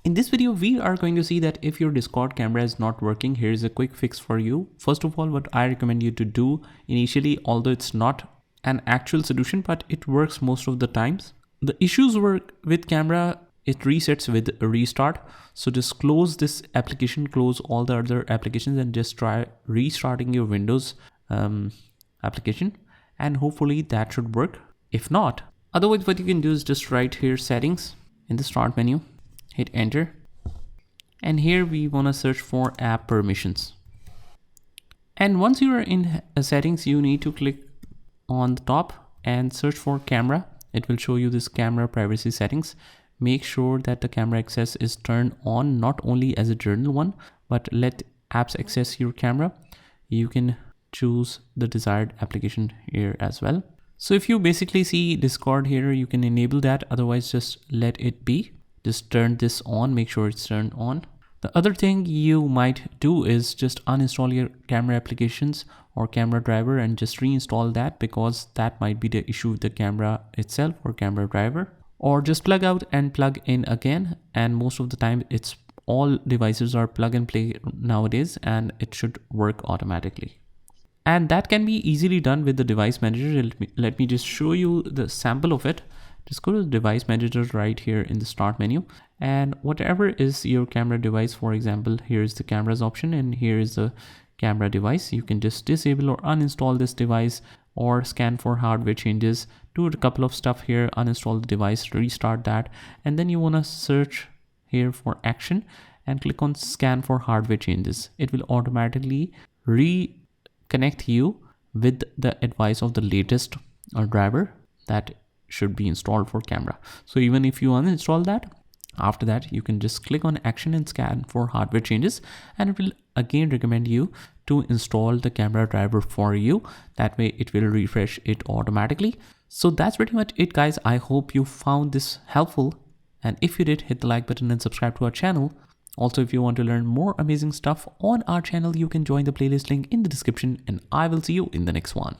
In this video, we are going to see that if your Discord camera is not working, here is a quick fix for you. First of all, what I recommend you to do initially, although it's not an actual solution, but it works most of the times. The issues work with camera, it resets with a restart. So just close this application, close all the other applications and just try restarting your Windows application, and hopefully that should work. If not, otherwise what you can do is just write here settings in the start menu, hit enter, and here we want to search for app permissions. And once you are in settings, you need to click on the top and search for camera. It will show you this camera privacy settings. Make sure that the camera access is turned on, not only as a general one, but let apps access your camera. You can choose the desired application here as well. So if you basically see Discord here, you can enable that. Otherwise, just let it be. Just turn this on, make sure it's turned on. The other thing you might do is just uninstall your camera applications or camera driver and just reinstall that, because that might be the issue with the camera itself or camera driver. Or just plug out and plug in again, and most of the time it's all devices are plug and play nowadays, and it should work automatically. And that can be easily done with the device manager. Let me just show you the sample of it. Just go to the device manager right here in the start menu, and whatever is your camera device, for example, here is the cameras option and here is the camera device. You can just disable or uninstall this device or scan for hardware changes. Do a couple of stuff here, uninstall the device, restart that, and then you want to search here for action and click on scan for hardware changes. It will automatically reconnect you with the advice of the latest driver that should be installed for camera. So even if you uninstall that, after that you can just click on action and scan for hardware changes, and it will again recommend you to install the camera driver for you. That way it will refresh it automatically. So that's pretty much it, guys. I hope you found this helpful, and if you did, hit the like button and subscribe to our channel. Also, if you want to learn more amazing stuff on our channel, you can join the playlist link in the description, and I will see you in the next one.